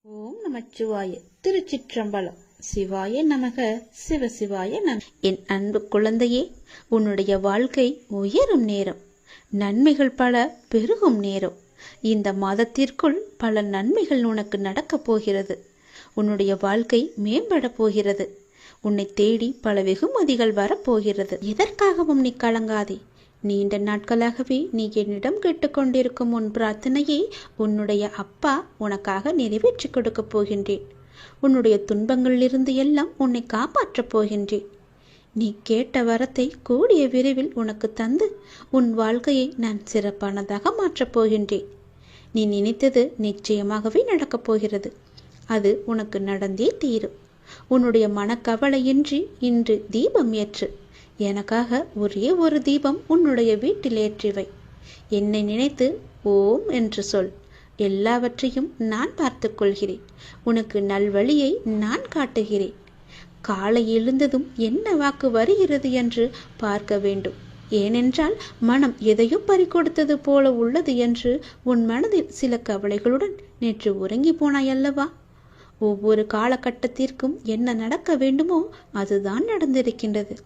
ஓம் நமச்சிவாய. திருச்சிற்றம்பலம். சிவாய நமக. சிவசிவாய நம. என் அன்பு குழந்தையே, உன்னுடைய வாழ்க்கை உயரும் நேரம், நன்மைகள் பல பெருகும் நேரம். இந்த மாதத்திற்குள் பல நன்மைகள் உனக்கு நடக்கப் போகிறது. உன்னுடைய வாழ்க்கை மேம்பட போகிறது. உன்னை தேடி பல வெகுமதிகள் வரப்போகிறது. எதற்காகவும் நீ கலங்காதே. நீண்ட நாட்களாகவே நீ என்னிடம் கேட்டுக்கொண்டிருக்கும் உன் பிரார்த்தனையை உன்னுடைய அப்பா உனக்காக நிறைவேற்றி கொடுக்கப் போகின்றேன். உன்னுடைய துன்பங்களிலிருந்து எல்லாம் உன்னை காப்பாற்றப் போகின்றேன். நீ கேட்ட வரத்தை கூடிய விரைவில் உனக்கு தந்து உன் வாழ்க்கையை நான் சிறப்பானதாக மாற்றப் போகின்றேன். நீ நினைத்தது நிச்சயமாகவே நடக்கப் போகிறது. அது உனக்கு நடந்தே தீரும். உன்னுடைய மனக்கவலையின்றி இன்று தீபம் ஏற்று. எனக்காக ஒரே ஒரு தீபம் உன்னுடைய வீட்டில் ஏற்றிவை. என்னை நினைத்து ஓம் என்று சொல். எல்லாவற்றையும் நான் பார்த்து கொள்கிறேன். உனக்கு நல்வழியை நான் காட்டுகிறேன். காலை எழுந்ததும் என்ன வாக்கு வருகிறது என்று பார்க்க வேண்டும். ஏனென்றால் மனம் எதையோ பறிகொடுத்தது போல உள்ளது என்று உன் மனதில் சில கவலைகளுடன் நேற்று உறங்கி போனாய் அல்லவா? ஒவ்வொரு காலகட்டத்திற்கும் என்ன நடக்க வேண்டுமோ அதுதான் நடந்திருக்கின்றது.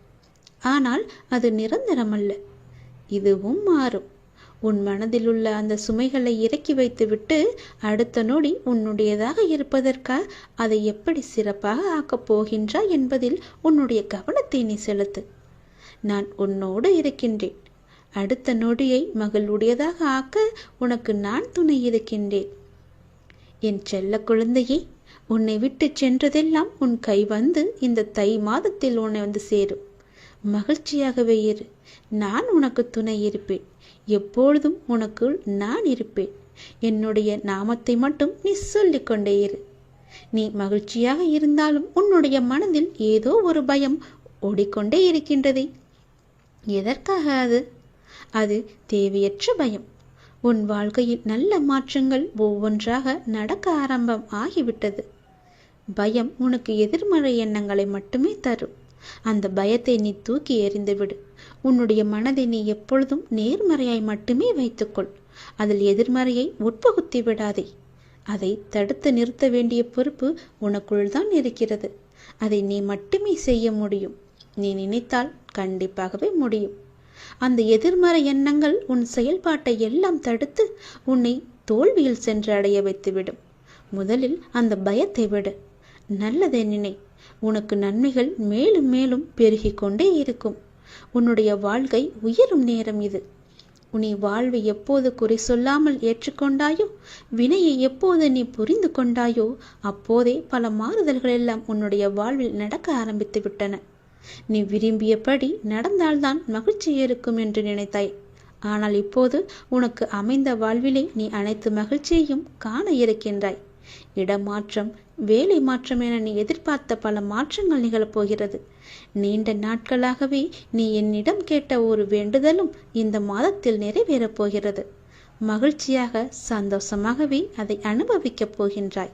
ஆனால் அது நிரந்தரமல்ல. இதுவும் மாறும். உன் மனதில் உள்ள அந்த சுமைகளை இறக்கி வைத்துவிட்டு அடுத்த நொடி உன்னுடையதாக இருப்பதற்காக அதை எப்படி சிறப்பாக ஆக்கப் போகின்றாய் என்பதில் உன்னுடைய கவனத்தை நீ செலுத்து. நான் உன்னோடு இருக்கின்றேன். அடுத்த நொடியை மகளுடையதாக ஆக்க உனக்கு நான் துணை இருக்கின்றேன். என் செல்ல குழந்தையே, உன்னை விட்டு சென்றதெல்லாம் உன் கை வந்து இந்த தை மாதத்தில் உன்னை வந்து சேரும். மகிழ்ச்சியாகவே இரு. நான் உனக்கு துணை இருப்பேன். எப்பொழுதும் உனக்குள் நான் இருப்பேன். என்னுடைய நாமத்தை மட்டும் நீ சொல்லிக் கொண்டே இரு. நீ மகிழ்ச்சியாக இருந்தாலும் உன்னுடைய மனதில் ஏதோ ஒரு பயம் ஓடிக்கொண்டே இருக்கின்றதே. எதற்காக அது தேவையற்ற பயம். உன் வாழ்க்கையில் நல்ல மாற்றங்கள் ஒவ்வொன்றாக நடக்க ஆரம்பம் ஆகிவிட்டது. பயம் உனக்கு எதிர்மறை எண்ணங்களை மட்டுமே தரும். அந்த பயத்தை நீ தூக்கி எறிந்துவிடு. உன்னுடைய மனதை நீ எப்பொழுதும் நேர்மறையாய் மட்டுமே வைத்துக்கொள். அதில் எதிர்மறையை உட்பகுத்தி விடாதே. அதை தடுத்து நிறுத்த வேண்டிய பொறுப்பு உனக்குள் தான் இருக்கிறது. அதை நீ மட்டுமே செய்ய முடியும். நீ நினைத்தால் கண்டிப்பாகவே முடியும். அந்த எதிர்மறை எண்ணங்கள் உன் செயல்பாட்டை எல்லாம் தடுத்து உன்னை தோல்வியில் சென்று அடைய வைத்துவிடும். முதலில் அந்த பயத்தை விடு. நல்லதை நினை. உனக்கு நன்மைகள் மேலும் மேலும் பெருகிக் கொண்டே இருக்கும். உன்னுடைய வாழ்க்கை உயரும் நேரம் இது. உன்னை வாழ்வை எப்போது குறை சொல்லாமல் ஏற்றுக்கொண்டாயோ, வினையை எப்போது நீ புரிந்து கொண்டாயோ, அப்போதே பல மாறுதல்கள் எல்லாம் உன்னுடைய வாழ்வில் நடக்க ஆரம்பித்து விட்டன. நீ விரும்பியபடி நடந்தால்தான் மகிழ்ச்சி இருக்கும் என்று நினைத்தாய். ஆனால் இப்போது உனக்கு அமைந்த வாழ்விலே நீ அனைத்து மகிழ்ச்சியையும் காண இருக்கின்றாய். இடமாற்றம், வேலை மாற்றம் என நீ எதிர்பார்த்த பல மாற்றங்கள் நிகழப்போகிறது. நீண்ட நாட்களாகவே நீ என்னிடம் கேட்ட ஒரு வேண்டுதலும் இந்த மாதத்தில் நிறைவேறப் போகிறது. மகிழ்ச்சியாக சந்தோஷமாகவே அதை அனுபவிக்கப் போகின்றாய்.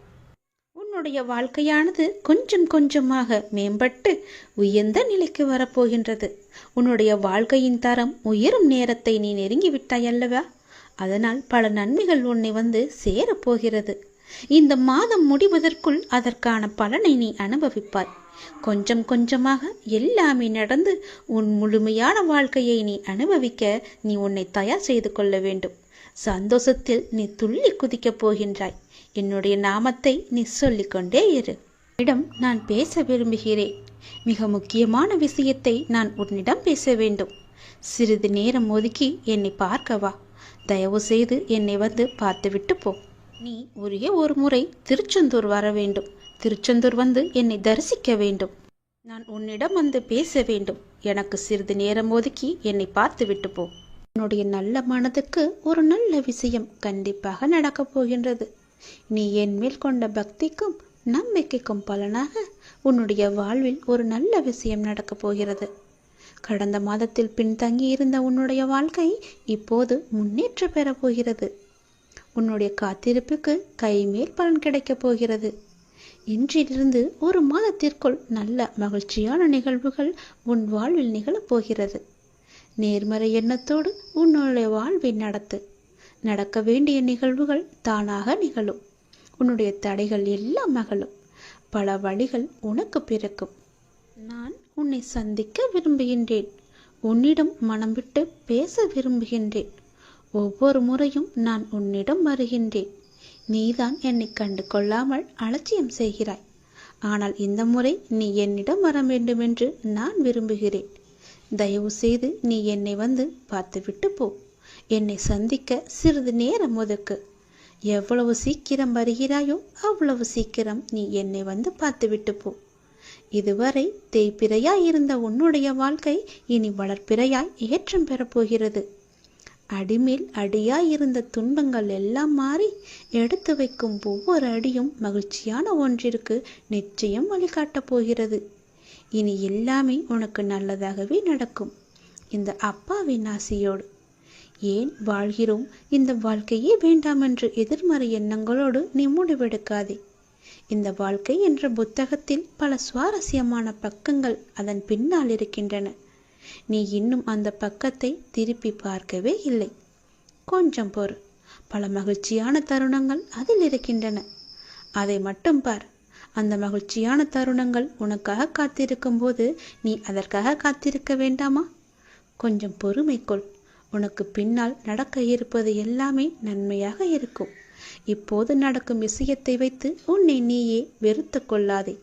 உன்னுடைய வாழ்க்கையானது கொஞ்சம் கொஞ்சமாக மேம்பட்டு உயர்ந்த நிலைக்கு வரப்போகின்றது. உன்னுடைய வாழ்க்கையின் தரம் உயரும் நேரத்தை நீ நெருங்கிவிட்டாய் அல்லவா? அதனால் பல நன்மைகள் உன்னை வந்து சேரப்போகிறது. இந்த மாதம் முடிவதற்குள் அதற்கான பலனை நீ அனுபவிப்பாய். கொஞ்சம் கொஞ்சமாக எல்லாமே நடந்து உன் முழுமையான வாழ்க்கையை நீ அனுபவிக்க நீ உன்னை தயார் செய்து கொள்ள வேண்டும். சந்தோஷத்தில் நீ துள்ளி குதிக்கப் போகின்றாய். என்னுடைய நாமத்தை நீ சொல்லிக்கொண்டே இரு. உன்னிடம் நான் பேச விரும்புகிறேன். மிக முக்கியமான விஷயத்தை நான் உன்னிடம் பேச வேண்டும். சிறிது நேரம் ஒதுக்கி என்னை பார்க்கவா. தயவு செய்து என்னை வந்து பார்த்துவிட்டு போ. நீ ஒரே ஒரு முறை திருச்செந்தூர் வர வேண்டும். திருச்செந்தூர் வந்து என்னை தரிசிக்க வேண்டும். நான் உன்னிடம் வந்து பேச வேண்டும். எனக்கு சிறிது நேரம் ஒதுக்கி என்னை பார்த்து விட்டு போ. உன்னுடைய நல்ல மனதுக்கு ஒரு நல்ல விஷயம் கண்டிப்பாக நடக்கப் போகின்றது. நீ என் மேல் கொண்ட பக்திக்கும் நம்பிக்கைக்கும் பலனாக உன்னுடைய வாழ்வில் ஒரு நல்ல விஷயம் நடக்கப் போகிறது. கடந்த மாதத்தில் பின்தங்கி இருந்த உன்னுடைய வாழ்க்கை இப்போது முன்னேற்றம் பெறப் போகிறது. உன்னுடைய காத்திருப்புக்கு கைமேல் பலன் கிடைக்கப் போகிறது. இன்றிலிருந்து ஒரு மாதத்திற்குள் நல்ல மகிழ்ச்சியான நிகழ்வுகள் உன் வாழ்வில் நிகழப்போகிறது. நேர்மறை எண்ணத்தோடு உன்னுடைய வாழ்வை நடத்து. நடக்க வேண்டிய நிகழ்வுகள் தானாக நிகழும். உன்னுடைய தடைகள் எல்லாம் அகலும். பல வழிகள் உனக்கு பிறக்கும். நான் உன்னை சந்திக்க விரும்புகின்றேன். உன்னிடம் மனம் விட்டு பேச விரும்புகின்றேன். ஒவ்வொரு முறையும் நான் உன்னிடம் வருகின்றேன். நீதான் என்னை கண்டு கொள்ளாமல் அலட்சியம் செய்கிறாய். ஆனால் இந்த முறை நீ என்னிடம் வர வேண்டுமென்று நான் விரும்புகிறேன். தயவு செய்து நீ என்னை வந்து பார்த்துவிட்டு போ. என்னை சந்திக்க சிறிது நேரம் ஒதுக்கு. எவ்வளவு சீக்கிரம் வருகிறாயோ அவ்வளவு சீக்கிரம் நீ என்னை வந்து பார்த்துவிட்டு போ. இதுவரை தேய்பிறையாய் இருந்த உன்னுடைய வாழ்க்கை இனி வளர்ப்பிறையாய் ஏற்றம் பெறப்போகிறது. அடிமேல் அடியாய் இருந்த துன்பங்கள் எல்லாம் மாறி எடுத்து வைக்கும் ஒவ்வொரு அடியும் மகிழ்ச்சியான ஒன்றிற்கு நிச்சயம் வழிகாட்டப் போகிறது. இனி எல்லாமே உனக்கு நல்லதாகவே நடக்கும். இந்த அப்பாவின் ஆசையோடு. ஏன் வாழ்கிறோம், இந்த வாழ்க்கையே வேண்டாம் என்று எதிர்மறை எண்ணங்களோடு நீ முடிவெடுக்காதே. இந்த வாழ்க்கை என்ற புத்தகத்தில் பல சுவாரஸ்யமான பக்கங்கள் அதன் பின்னால் இருக்கின்றன. நீ இன்னும் அந்த பக்கத்தை திருப்பி பார்க்கவே இல்லை. கொஞ்சம் பொறு. பல மகிழ்ச்சியான தருணங்கள் அதில் இருக்கின்றன. அதை மட்டும் பார். அந்த மகிழ்ச்சியான தருணங்கள் உனக்காக காத்திருக்கும் போது நீ அதற்காக காத்திருக்க வேண்டாமா? கொஞ்சம் பொறுமை கொள். உனக்கு பின்னால் நடக்க இருப்பது எல்லாமே நன்மையாக இருக்கும். இப்போது நடக்கும் விஷயத்தை வைத்து உன்னை நீயே வெறுத்து கொள்ளாதே.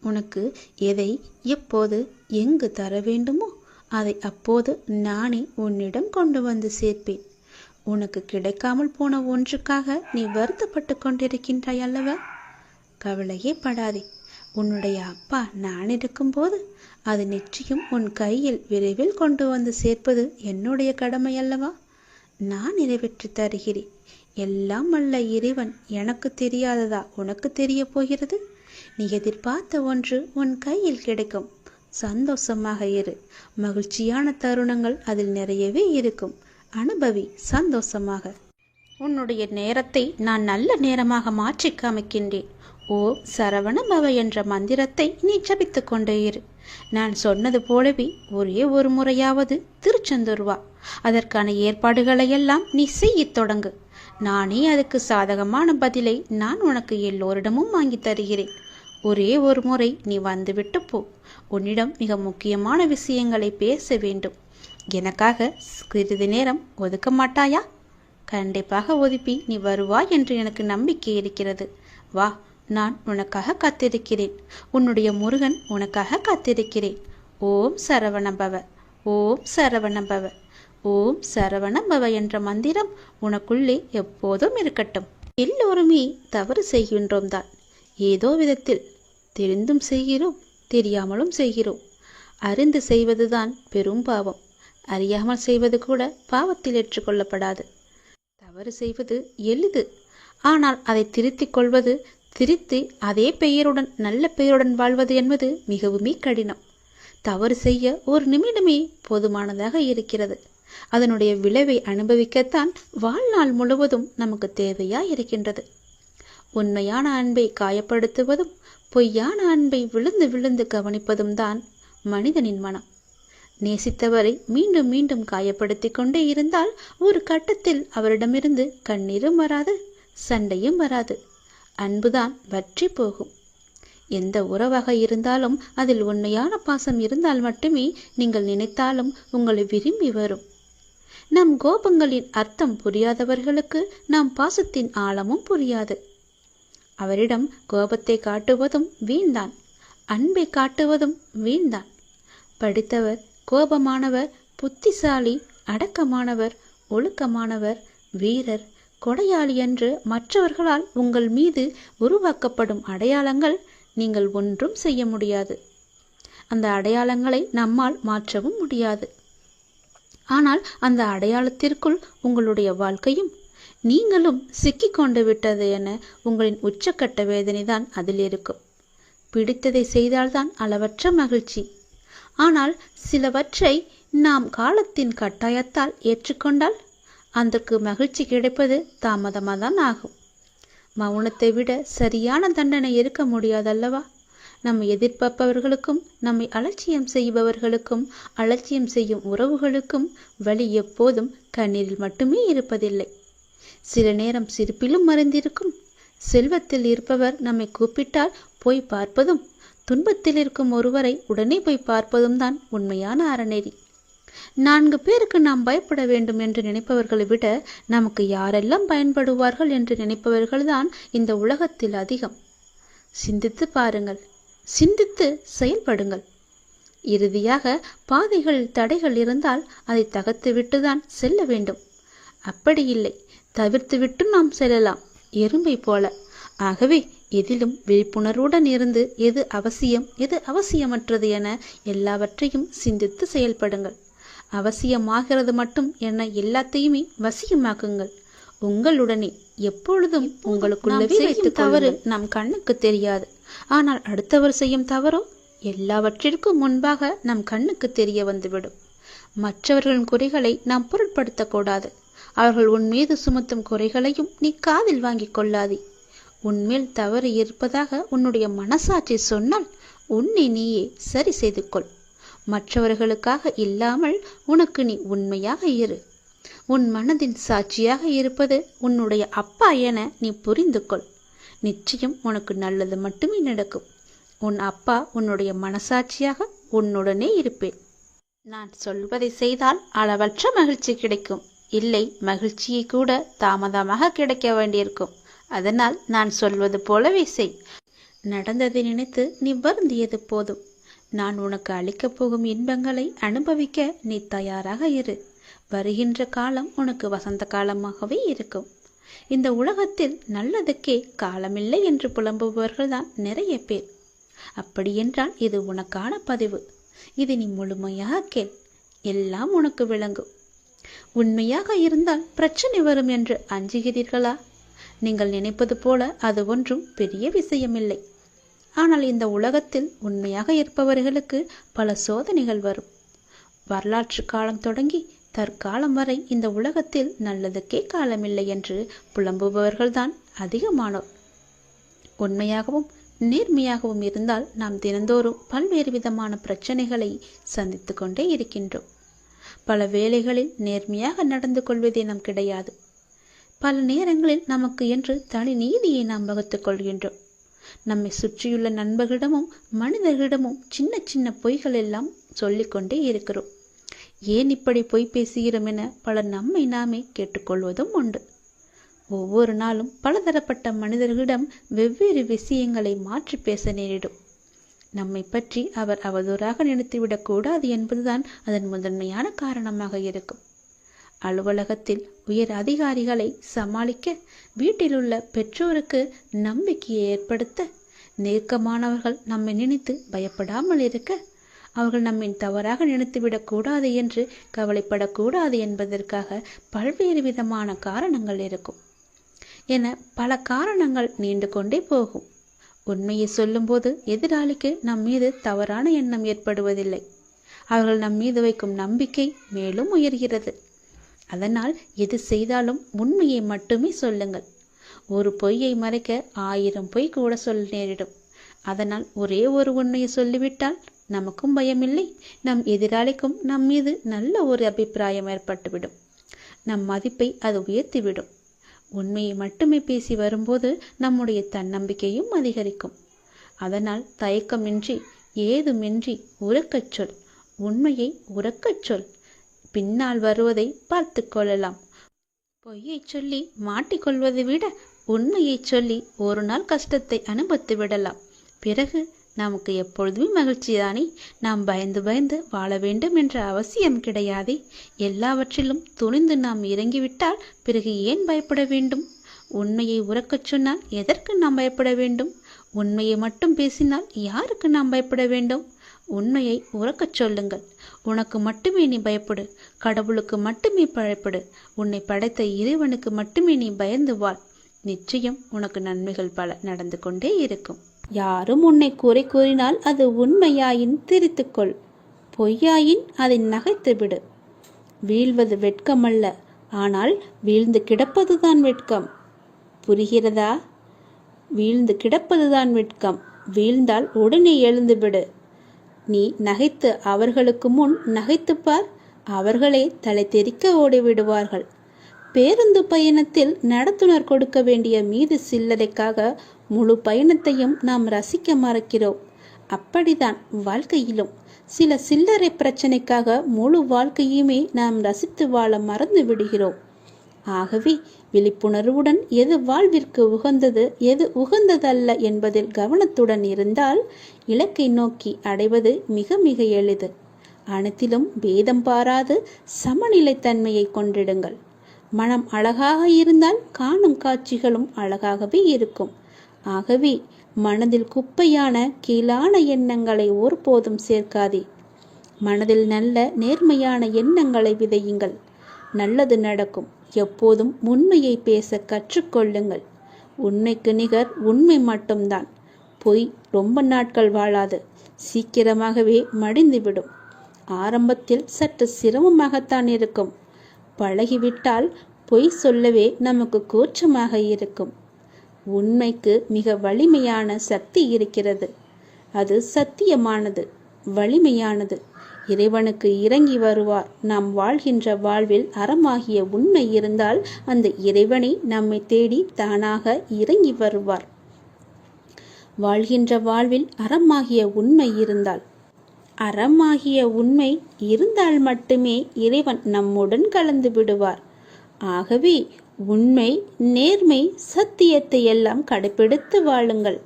உனக்கு எதை எப்போது எங்கு தர வேண்டுமோ அதை அப்போது நானே உன்னிடம் கொண்டு வந்து சேர்ப்பேன். உனக்கு கிடைக்காமல் போன ஒன்றுக்காக நீ வருத்தப்பட்டு கொண்டிருக்கின்றாய் அல்லவா? கவலையே படாதே. உன்னுடைய அப்பா நான் இருக்கும்போது அது நிச்சயம் உன் கையில் விரைவில் கொண்டு வந்து சேர்ப்பது என்னுடைய கடமை அல்லவா? நான் நிறைவேற்றி தருகிறேன். எல்லாம் வல்ல இறைவன் எனக்கு தெரியாததா உனக்கு தெரிய போகிறது? நீ எதிர்பார்த்த ஒன்று உன் கையில் கிடைக்கும். சந்தோஷமாக இரு. மகிழ்ச்சியான தருணங்கள் அதில் நிறையவே இருக்கும். அனுபவி சந்தோஷமாக. உன்னுடைய நேரத்தை நான் நல்ல நேரமாக மாற்றி காமிக்கின்றேன். ஓ சரவண பவ என்ற மந்திரத்தை நீ ஜபித்து கொண்டே இரு. நான் சொன்னது போலவே ஒரே ஒரு முறையாவது திருச்செந்தூர் வா. அதற்கான ஏற்பாடுகளையெல்லாம் நீ செய்யத் தொடங்கு. நானே அதுக்கு சாதகமான பதிலை நான் உனக்கு எல்லோரிடமும் வாங்கி தருகிறேன். ஒரே ஒரு முறை நீ வந்துவிட்டு போ. உன்னிடம் மிக முக்கியமான விஷயங்களை பேச வேண்டும். எனக்காக சிறிது நேரம் ஒதுக்க மாட்டாயா? கண்டிப்பாக ஒதுப்பி நீ வருவாய் என்று எனக்கு நம்பிக்கை இருக்கிறது. வா, நான் உனக்காக காத்திருக்கிறேன். உன்னுடைய முருகன் உனக்காக காத்திருக்கிறேன். ஓம் சரவணபவ, ஓம் சரவணபவ, ஓம் சரவணபவ என்ற மந்திரம் உனக்குள்ளே எப்போதும் இருக்கட்டும். எல்லோருமே தவறு செய்கின்றோம் தான். ஏதோ விதத்தில் தெரிந்தும் செய்கிறோம், தெரியாமலும் செய்கிறோம். அறிந்து செய்வதுதான் பெரும் பாவம். அறியாமல் செய்வது கூட பாவத்தில் ஏற்றுக்கொள்ளப்படாது. தவறு செய்வது எளிது. ஆனால் அதை திருத்திக் கொள்வது, திருத்தி அதே பெயருடன் நல்ல பெயருடன் வாழ்வது என்பது மிகவுமே கடினம். தவறு செய்ய ஒரு நிமிடமே போதுமானதாக இருக்கிறது. அதனுடைய விளைவை அனுபவிக்கத்தான் வாழ்நாள் முழுவதும் நமக்கு தேவையாய் இருக்கின்றது. உண்மையான அன்பை காயப்படுத்துவதும் பொய்யான அன்பை விழுந்து விழுந்து கவனிப்பதும் தான் மனிதனின் மனம். நேசித்தவரை மீண்டும் மீண்டும் காயப்படுத்தி கொண்டே இருந்தால் ஒரு கட்டத்தில் அவரிடமிருந்து கண்ணீரும் வராது, சண்டையும் வராது. அன்புதான் வற்றி போகும். எந்த உறவாக இருந்தாலும் அதில் உண்மையான பாசம் இருந்தால் மட்டுமே நீங்கள் நினைத்தாலும் உங்களை விரும்பி வரும். நம் கோபங்களின் அர்த்தம் புரியாதவர்களுக்கு நம் பாசத்தின் ஆழமும் புரியாது. அவரிடம் கோபத்தை காட்டுவதும் வீண்தான், அன்பை காட்டுவதும் வீண்தான். படித்தவர், கோபமானவர், புத்திசாலி, அடக்கமானவர், ஒழுக்கமானவர், வீரர், கொடையாளி என்று மற்றவர்களால் உங்கள் மீது உருவாக்கப்படும் அடையாளங்கள் நீங்கள் ஒன்றும் செய்ய முடியாது. அந்த அடையாளங்களை நம்மால் மாற்றவும் முடியாது. ஆனால் அந்த அடையாளத்திற்குள் உங்களுடைய வாழ்க்கையும் நீங்களும் சிக்கிக்கொண்டு விட்டது என உங்களின் உச்சக்கட்ட வேதனைதான் அதில் இருக்கும். பிடித்ததை செய்தால்தான் அளவற்ற மகிழ்ச்சி. ஆனால் சிலவற்றை நாம் காலத்தின் கட்டாயத்தால் ஏற்றுக்கொண்டால் அதற்கு மகிழ்ச்சி கிடைப்பது தாமதமாக தான் ஆகும். மௌனத்தை விட சரியான தண்டனை இருக்க முடியாதல்லவா? நம்மை எதிர்பார்ப்பவர்களுக்கும் நம்மை அலட்சியம் செய்பவர்களுக்கும் அலட்சியம் செய்யும் உறவுகளுக்கும் வலி எப்போதும் கண்ணீரில் மட்டுமே இருப்பதில்லை. சில நேரம் சிரிப்பிலும் மறைந்திருக்கும், செல்வத்தில் இருப்பவர் நம்மை கூப்பிட்டால் போய் பார்ப்பதும், துன்பத்தில் இருக்கும் ஒருவரை உடனே போய் பார்ப்பதும் தான் உண்மையான அறநெறி. 4 பேருக்கு நாம் பயப்பட வேண்டும் என்று நினைப்பவர்களை விட நமக்கு யாரெல்லாம் பயன்படுவார்கள் என்று நினைப்பவர்கள்தான் இந்த உலகத்தில் அதிகம். சிந்தித்து பாருங்கள், சிந்தித்து செயல்படுங்கள். இறுதியாக பாதைகளில் தடைகள் இருந்தால் அதை தகர்த்துவிட்டுதான் செல்ல வேண்டும். அப்படி இல்லை, தவிர்த்துவிட்டு நாம் செல்லலாம், எறும்பை போல. ஆகவே எதிலும் விழிப்புணர்வுடன் இருந்து எது அவசியம் எது அவசியமற்றது என எல்லாவற்றையும் சிந்தித்து செயல்படுங்கள். அவசியமாகிறது மட்டும் என எல்லாத்தையுமே வசியமாக்குங்கள். உங்களுடனே எப்பொழுதும் உங்களுக்குள்ளவே வைத்துக் தவறு நம் கண்ணுக்கு தெரியாது. ஆனால் அடுத்தவர் செய்யும் தவறோ எல்லாவற்றிற்கும் முன்பாக நம் கண்ணுக்கு தெரிய வந்துவிடும். மற்றவர்களின் குறைகளை நாம் பொருட்படுத்தக்கூடாது. அவர்கள் உன் மீது சுமத்தும் குறைகளையும் நீ காதில் வாங்கிக் கொள்ளாதே. உன்மேல் தவறு இருப்பதாக உன்னுடைய மனசாட்சி சொன்னால் உன்னை நீயே சரி செய்து கொள். மற்றவர்களுக்காக இல்லாமல் உனக்கு நீ உண்மையாக இரு. உன் மனதின் சாட்சியாக இருப்பது உன்னுடைய அப்பா என நீ புரிந்து கொள். நிச்சயம் உனக்கு நல்லது மட்டுமே நடக்கும். உன் அப்பா உன்னுடைய மனசாட்சியாக உன்னுடனே இருப்பேன். நான் சொல்வதை செய்தால் அளவற்ற மகிழ்ச்சி கிடைக்கும். இல்லை, மகிழ்ச்சியை கூட தாமதமாக கிடைக்க வேண்டியிருக்கும். அதனால் நான் சொல்வது போலவே செய். நடந்ததை நினைத்து நீ வருந்தியது போதும். நான் உனக்கு அளிக்கப் போகும் இன்பங்களை அனுபவிக்க நீ தயாராக இரு. வருகின்ற காலம் உனக்கு வசந்த காலமாகவே இருக்கும். இந்த உலகத்தில் நல்லதுக்கே காலமில்லை என்று புலம்புபவர்கள் தான் நிறைய பேர். அப்படியென்றால் இது உனக்கான பதிவு. இது நீ முழுமையாக கேள், எல்லாம் உனக்கு விளங்கும். உண்மையாக இருந்தால் பிரச்சனை வரும் என்று அஞ்சுகிறீர்களா? நீங்கள் நினைப்பது போல அது ஒன்றும் பெரிய விஷயமில்லை. ஆனால் இந்த உலகத்தில் உண்மையாக இருப்பவர்களுக்கு பல சோதனைகள் வரும். வரலாற்று காலம் தொடங்கி தற்காலம் வரை இந்த உலகத்தில் நல்லதுக்கே காலமில்லை என்று புலம்புபவர்கள்தான் அதிகமானோர். உண்மையாகவும் நேர்மையாகவும் இருந்தால் நாம் தினந்தோறும் பல்வேறு விதமான பிரச்சனைகளை சந்தித்து கொண்டே இருக்கின்றோம். பல வேளைகளில் நேர்மையாக நடந்து கொள்வதே நம் கிடையாது. பல நேரங்களில் நமக்கு என்று தனி நீதியை நாம் வகுத்துக் கொள்கின்றோம். நம்மை சுற்றியுள்ள நண்பர்களிடமும் மனிதர்களிடமும் சின்ன சின்ன பொய்கள் எல்லாம் சொல்லிக்கொண்டே இருக்கிறோம். ஏன் இப்படி பொய் பேசுகிறோம் என பலர் நம்மை நாமே கேட்டுக்கொள்வதும் உண்டு. ஒவ்வொரு நாளும் பலதரப்பட்ட மனிதர்களிடம் வெவ்வேறு விஷயங்களை மாற்றி பேச நேரிடும். நம்மை பற்றி அவர் அவதூறாக நினைத்துவிடக் கூடாது என்பதுதான் அதன் முதன்மையான காரணமாக இருக்கும். அலுவலகத்தில் உயர் அதிகாரிகளை சமாளிக்க, வீட்டிலுள்ள பெற்றோருக்கு நம்பிக்கையை ஏற்படுத்த, நெருக்கமானவர்கள் நம்மை நினைத்து பயப்படாமல் இருக்க, அவர்கள் நம்மை தவறாக நினைத்துவிடக் கூடாது என்று கவலைப்படக்கூடாது என்பதற்காக பல்வேறு விதமான காரணங்கள் இருக்கும் என பல காரணங்கள் நீண்டு கொண்டே போகும். உண்மையை சொல்லும்போது எதிராளிக்கு நம் மீது தவறான எண்ணம் ஏற்படுவதில்லை. அவர்கள் நம் மீது வைக்கும் நம்பிக்கை மேலும் உயர்கிறது. அதனால் எது செய்தாலும் உண்மையை மட்டுமே சொல்லுங்கள். ஒரு பொய்யை மறைக்க 1000 பொய் கூட சொல்ல நேரிடும். அதனால் ஒரே ஒரு உண்மையை சொல்லிவிட்டால் நமக்கும் பயமில்லை, நம் எதிராளிக்கும் நம் மீது நல்ல ஒரு அபிப்பிராயம் ஏற்பட்டுவிடும். நம் மதிப்பை அது உயர்த்திவிடும். உண்மையை மட்டுமே பேசி வரும்போது நம்முடைய தன்னம்பிக்கையும் அதிகரிக்கும். அதனால் தயக்கமின்றி ஏதுமின்றி உரக்கச் சொல். உண்மையை உரக்கச் சொல். பின்னால் வருவதை பார்த்து கொள்ளலாம். பொய்யை சொல்லி மாட்டிக்கொள்வதை விட உண்மையை சொல்லி ஒரு நாள் கஷ்டத்தை அனுபவித்து விடலாம். பிறகு நமக்கு எப்பொழுதுமே மகிழ்ச்சிதானே. நாம் பயந்து பயந்து வாழ வேண்டும் என்ற அவசியம் கிடையாதே. எல்லாவற்றிலும் துணிந்து நாம் இறங்கிவிட்டால் பிறகு ஏன் பயப்பட வேண்டும்? உண்மையை உரக்கச் சொன்னால் எதற்கு நாம் பயப்பட வேண்டும்? உண்மையை மட்டும் பேசினால் யாருக்கு நாம் பயப்பட வேண்டும்? உண்மையை உரக்கச் சொல்லுங்கள். உனக்கு மட்டுமே நீ பயப்படு. கடவுளுக்கு மட்டுமே பயப்படு. உன்னை படைத்த இறைவனுக்கு மட்டுமே நீ பயந்து வாழ். நிச்சயம் உனக்கு நன்மைகள் பல நடந்து கொண்டே இருக்கும். யாரும் உன்னை குறை கூறினால் அது உண்மையாயின் திரித்துக்கொள். பொய்யாயின் அதை நகைத்து விடு. வீழ்வது வெட்கமல்ல, ஆனால் வீழ்ந்து கிடப்பதுதான் வெட்கம். புரிகிறதா? வீழ்ந்து கிடப்பதுதான் வெட்கம். வீழ்ந்தால் உடனே எழுந்துவிடு. நீ நகைத்து அவர்களுக்கு முன் நகைத்துப்பார். அவர்களே தலை தெறிக்க ஓடிவிடுவார்கள். பேருந்து பயணத்தில் நடத்துனர் கொடுக்க வேண்டிய மீது சில்லறைக்காக முழு பயணத்தையும் நாம் ரசிக்க மறக்கிறோம். அப்படிதான் வாழ்க்கையிலும் சில சில்லறை பிரச்சனைக்காக முழு வாழ்க்கையுமே நாம் ரசித்து வாழ மறந்து விடுகிறோம். ஆகவே விழிப்புணர்வுடன் எது வாழ்விற்கு உகந்தது, எது உகந்ததல்ல என்பதில் கவனத்துடன் இருந்தால் இலக்கை நோக்கி அடைவது மிக மிக எளிது. அனைத்திலும் பேதம் பாராது சமநிலைத்தன்மையை கொண்டிடுங்கள். மனம் அழகாக இருந்தால் காணும் காட்சிகளும் அழகாகவே இருக்கும். ஆகவே மனதில் குப்பையான கீழான எண்ணங்களை ஒருபோதும் சேர்க்காதே. மனதில் நல்ல நேர்மையான எண்ணங்களை விதையுங்கள். நல்லது நடக்கும். எப்போதும் உண்மையை பேச கற்றுக்கொள்ளுங்கள். உண்மைக்கு நிகர் உண்மை மட்டும்தான். பொய் ரொம்ப நாட்கள் வாழாது, சீக்கிரமாகவே மடிந்துவிடும். ஆரம்பத்தில் சற்று சிரமமாகத்தான் இருக்கும். பழகிவிட்டால் பொய் சொல்லவே நமக்கு கூச்சமாக இருக்கும். உண்மைக்கு மிக வலிமையான சக்தி இருக்கிறது. அது சத்தியமானது, வலிமையானது. இறைவனுக்கு இறங்கி வருவார். நாம் வாழ்கின்ற வாழ்வில் அறமாகிய உண்மை இருந்தால் அந்த இறைவனை நம்மை தேடி தானாக இறங்கி வருவார். வாழ்கின்ற வாழ்வில் அறமாகிய உண்மை இருந்தால், அறமாகிய உண்மை இருந்தால் மட்டுமே இறைவன் நம்முடன் கலந்து விடுவார். ஆகவே உண்மை, நேர்மை, சத்தியத்தை எல்லாம் கடைபிடித்து வாழுங்கள்.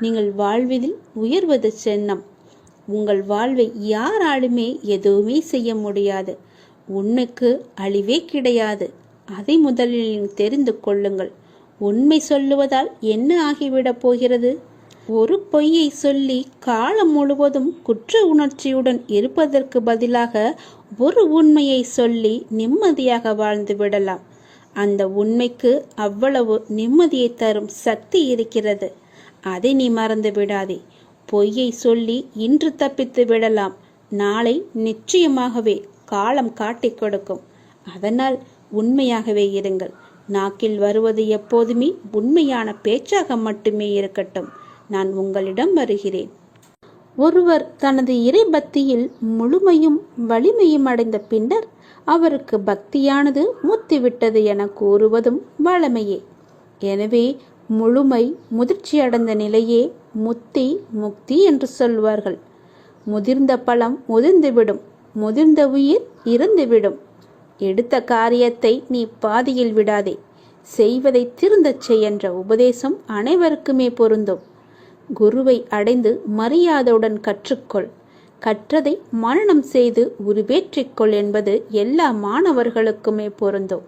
நீங்கள் வாழ்வதில் உயர்வது சின்னம். உங்கள் வாழ்வை யாராலுமே எதுவுமே செய்ய முடியாது. உண்மைக்கு அழிவே கிடையாது. அதை முதலில் தெரிந்து கொள்ளுங்கள். உண்மை சொல்லுவதால் என்ன ஆகிவிடப் போகிறது? ஒரு பொய்யை சொல்லி காலம் முழுவதும் குற்ற உணர்ச்சியுடன் இருப்பதற்கு பதிலாக ஒரு உண்மையை சொல்லி நிம்மதியாக வாழ்ந்து விடலாம். அந்த உண்மைக்கு அவ்வளவு நிம்மதியை தரும் சக்தி இருக்கிறது. அதை நீ மறந்து விடாதே. பொய்யை சொல்லி இன்று தப்பித்து விடலாம். நாளை நிச்சயமாகவே காலம் காட்டிக் கொடுக்கும். அதனால் உண்மையாகவே இருங்கள். நாக்கில் வருவது எப்போதுமே உண்மையான பேச்சாக மட்டுமே இருக்கட்டும். நான் உங்களிடம் வருகிறேன். ஒருவர் தனது இறை பக்தியில் முழுமையும் வலிமையும் அடைந்த பின்னர் அவருக்கு பக்தியானது முத்திவிட்டது என கூறுவதும் வழமையே. எனவே முழுமை முதிர்ச்சி அடைந்த நிலையே முத்தி, முக்தி என்று சொல்வார்கள். முதிர்ந்த பழம் முதிர்ந்துவிடும், முதிர்ந்த உயிர் இறந்துவிடும். எடுத்த காரியத்தை நீ பாதியில் விடாதே. செய்வதை திருந்தச் செய் என்ற உபதேசம் அனைவருக்குமே பொருந்தும். குருவை அடைந்து மரியாதையுடன் கற்றுக்கொள். கற்றதை மரணம் செய்து உருவேற்றிக்கொள் என்பது எல்லா மாணவர்களுக்குமே பொருந்தும்.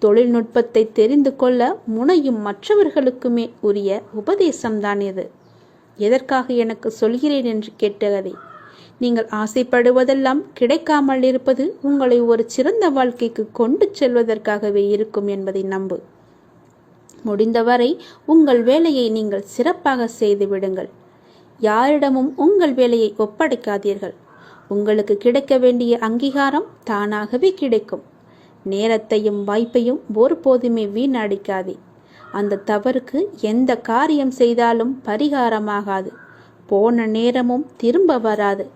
தொழில்நுட்பத்தை தெரிந்து கொள்ள முனையும் மற்றவர்களுக்குமே உரிய உபதேசம்தான் இது. எதற்காக எனக்கு சொல்கிறேன் என்று கேட்டதே. நீங்கள் ஆசைப்படுவதெல்லாம் கிடைக்காமல் இருப்பது உங்களை ஒரு சிறந்த வாழ்க்கைக்கு கொண்டு செல்வதற்காகவே இருக்கும் என்பதை நம்பு. முடிந்தவரை உங்கள் வேலையை நீங்கள் சிறப்பாக செய்து விடுங்கள். யாரிடமும் உங்கள் வேலையை ஒப்படைக்காதீர்கள். உங்களுக்கு கிடைக்க வேண்டிய அங்கீகாரம் தானாகவே கிடைக்கும். நேரத்தையும் வாய்ப்பையும் ஒருபோதுமே வீணடிக்காதே. அந்த தவறுக்கு எந்த காரியம் செய்தாலும் பரிகாரமாகாது. போன நேரமும் திரும்ப வராது.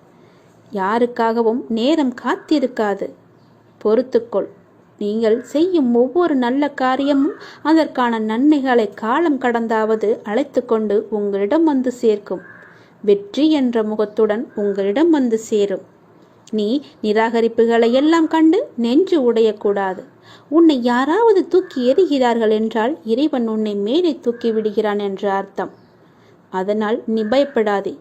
யாருக்காகவும் நேரம் காத்திருக்காது. பொறுத்துக்கொள். நீங்கள் செய்யும் ஒவ்வொரு நல்ல காரியமும் அதற்கான நன்மைகளை காலம் கடந்தாவது அழைத்து கொண்டு உங்களிடம் வந்து சேர்க்கும். வெற்றி என்ற முகத்துடன் உங்களிடம் வந்து சேரும். நீ நிராகரிப்புகளை எல்லாம் கண்டு நெஞ்சு உடையக்கூடாது. உன்னை யாராவது தூக்கி எறிகிறார்கள் என்றால் இறைவன் உன்னை மேலே தூக்கி விடுகிறான் என்று அர்த்தம். அதனால் நீ பயப்படாதே.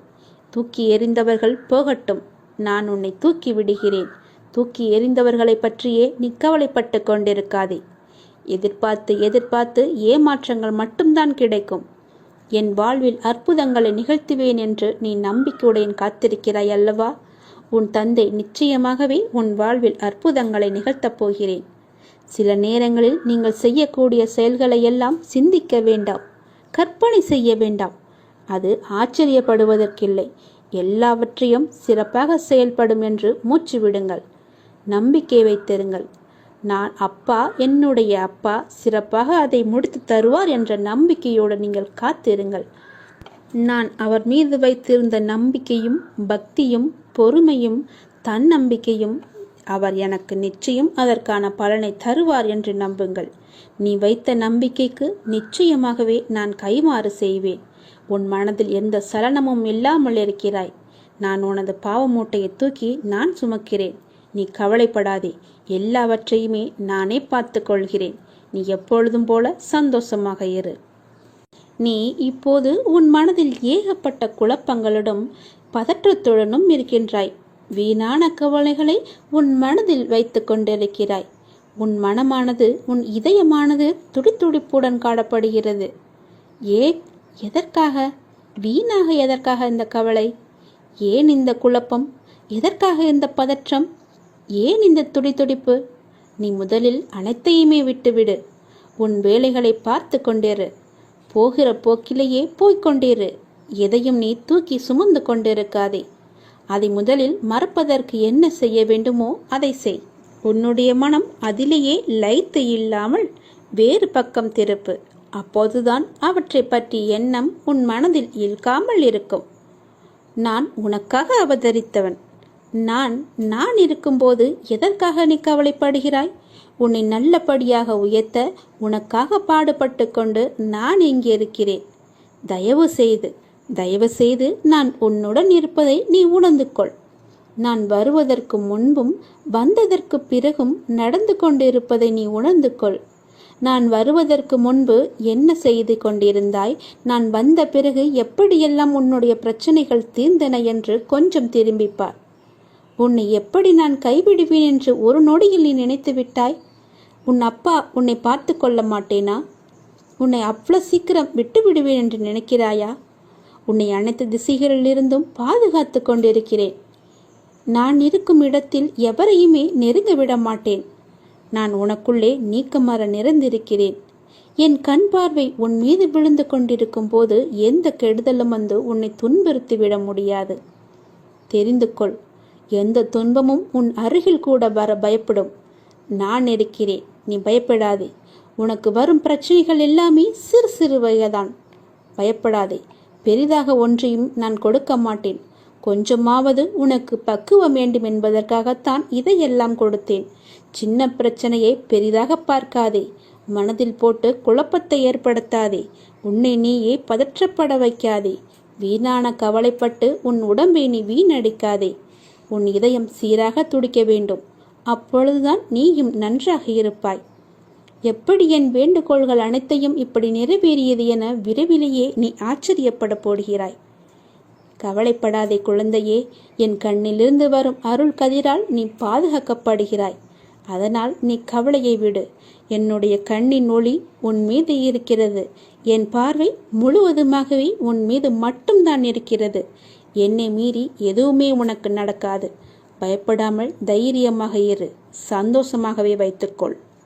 தூக்கி எறிந்தவர்கள் போகட்டும், நான் உன்னை தூக்கி விடுகிறேன். தூக்கி எறிந்தவர்களை பற்றியே நீ கவலைப்பட்டு கொண்டிருக்காதே. எதிர்பார்த்து எதிர்பார்த்து ஏமாற்றங்கள் மட்டும்தான் கிடைக்கும். என் வாழ்வில் அற்புதங்களை நிகழ்த்துவேன் என்று நீ நம்பிக்கையுடன் காத்திருக்கிறாய் அல்லவா? உன் தந்தை நிச்சயமாகவே உன் வாழ்வில் அற்புதங்களை நிகழ்த்தப் போகிறேன். சில நேரங்களில் நீங்கள் செய்யக்கூடிய செயல்களை எல்லாம் சிந்திக்க வேண்டாம், கற்பனை செய்ய வேண்டாம். அது ஆச்சரியப்படுவதற்கில்லை. எல்லாவற்றையும் சிறப்பாக செயல்படும் என்று மூச்சு விடுங்கள். நம்பிக்கை வைத்திருங்கள். நான் அப்பா, என்னுடைய அப்பா சிறப்பாக அதை முடித்து தருவார் என்ற நம்பிக்கையோடு நீங்கள் காத்திருங்கள். நான் அவர் மீது வைத்திருந்த நம்பிக்கையும் பக்தியும் பொறுமையும் தன்னம்பிக்கையும் அவர் எனக்கு நிச்சயம் அதற்கான பலனை தருவார் என்று நம்புங்கள். நீ வைத்த நம்பிக்கைக்கு நிச்சயமாகவே நான் கைமாறு செய்வேன். உன் மனதில் எந்த சலனமும் இல்லாமல் இருக்கிறாய். நான் உனது பாவ மூட்டையை தூக்கி நான் சுமக்கிறேன். நீ கவலைப்படாதே, எல்லாவற்றையுமே நானே பார்த்து கொள்கிறேன். நீ எப்பொழுதும் போல சந்தோஷமாக இரு. நீ இப்போது உன் மனதில் ஏகப்பட்ட குழப்பங்களுடன் பதற்றத்துடனும் இருக்கின்றாய். வீணான கவலைகளை உன் மனதில் வைத்து கொண்டிருக்கிறாய். உன் மனமானது, உன் இதயமானது துடித்துடிப்புடன் காணப்படுகிறது. எதற்காக? வீணாக எதற்காக இந்த கவலை? ஏன் இந்த குழப்பம்? எதற்காக இந்த பதற்றம்? ஏன் இந்த துடித்துடிப்பு? நீ முதலில் அனைத்தையுமே விட்டுவிடு. உன் வேலைகளை பார்த்து கொண்டிரு. போகிற போக்கிலேயே போய்கொண்டிரு. எதையும் நீ தூக்கி சுமந்து கொண்டிருக்காதே. அதை முதலில் மறப்பதற்கு என்ன செய்ய வேண்டுமோ அதை செய். உன்னுடைய மனம் அதிலேயே லயித்து இல்லாமல் வேறு பக்கம் திருப்பு. அப்போதுதான் அவற்றை பற்றி எண்ணம் உன் மனதில் இழுக்காமல் இருக்கும். நான் உனக்காக அவதரித்தவன். நான் இருக்கும்போது எதற்காக நீ கவலைப்படுகிறாய்? உன்னை நல்லபடியாக உயர்த்த உனக்காக பாடுபட்டு கொண்டு நான் இங்கே இருக்கிறேன். தயவு செய்து நான் உன்னுடன் இருப்பதை நீ உணர்ந்து கொள். நான் வருவதற்கு முன்பும் வந்ததற்கு பிறகும் நடந்து கொண்டிருப்பதை நீ உணர்ந்து கொள். நான் வருவதற்கு முன்பு என்ன செய்து கொண்டிருந்தாய், நான் வந்த பிறகு எப்படியெல்லாம் உன்னுடைய பிரச்சனைகள் தீர்ந்தன என்று கொஞ்சம் திரும்பிப்பார். உன்னை எப்படி நான் கைவிடுவேன் என்று ஒரு நொடியில் நீ நினைத்து விட்டாய்? உன் அப்பா உன்னை பார்த்து கொள்ள மாட்டேனா? உன்னை அவ்வளவு சீக்கிரம் விட்டு விடுவேன் என்று நினைக்கிறாயா? உன்னை அனைத்து திசைகளிலிருந்தும் பாதுகாத்து கொண்டிருக்கிறேன். நான் இருக்கும் இடத்தில் எவரையுமே நெருங்க விட மாட்டேன். நான் உனக்குள்ளே நீக்கமற நிறைந்திருக்கிறேன். என் கண் பார்வை உன் மீது விழுந்து கொண்டிருக்கும் போது எந்த கெடுதலும் வந்து உன்னை துன்புறுத்தி விட முடியாது. தெரிந்து கொள், எந்த துன்பமும் உன் அருகில் கூட வர பயப்படும். நான் இருக்கிறேன், நீ பயப்படாதே. உனக்கு வரும் பிரச்சனைகள் எல்லாமே சிறு சிறு வகைதான். பயப்படாதே. பெரிதாக ஒன்றையும் நான் கொடுக்க மாட்டேன். கொஞ்சமாவது உனக்கு பக்குவம் வேண்டும் என்பதற்காகத்தான் இதையெல்லாம் கொடுத்தேன். சின்ன பிரச்சனையை பெரிதாக பார்க்காதே. மனதில் போட்டு குழப்பத்தை ஏற்படுத்தாதே. உன்னை நீயே பதற்றப்பட வைக்காதே. வீணான கவலைப்பட்டு உன் உடம்பை நீ வீணடிக்காதே. உன் இதயம் சீராக துடிக்க வேண்டும். அப்பொழுதுதான் நீயும் நன்றாக இருப்பாய். எப்படி என் வேண்டுகோள்கள் அனைத்தையும் இப்படி நிறைவேறியது என விரைவிலேயே நீ ஆச்சரியப்பட போடுகிறாய். கவலைப்படாதே குழந்தையே. என் கண்ணிலிருந்து வரும் அருள் கதிரால் நீ பாதுகாக்கப்படுகிறாய். அதனால் நீ கவலையை விடு. என்னுடைய கண்ணின் ஒளி உன் மீது இருக்கிறது. என் பார்வை முழுவதுமாகவே உன் மீது மட்டும்தான் இருக்கிறது. என்னை மீறி எதுவுமே உனக்கு நடக்காது. பயப்படாமல் தைரியமாக இரு. சந்தோஷமாகவே வைத்துக்கொள்.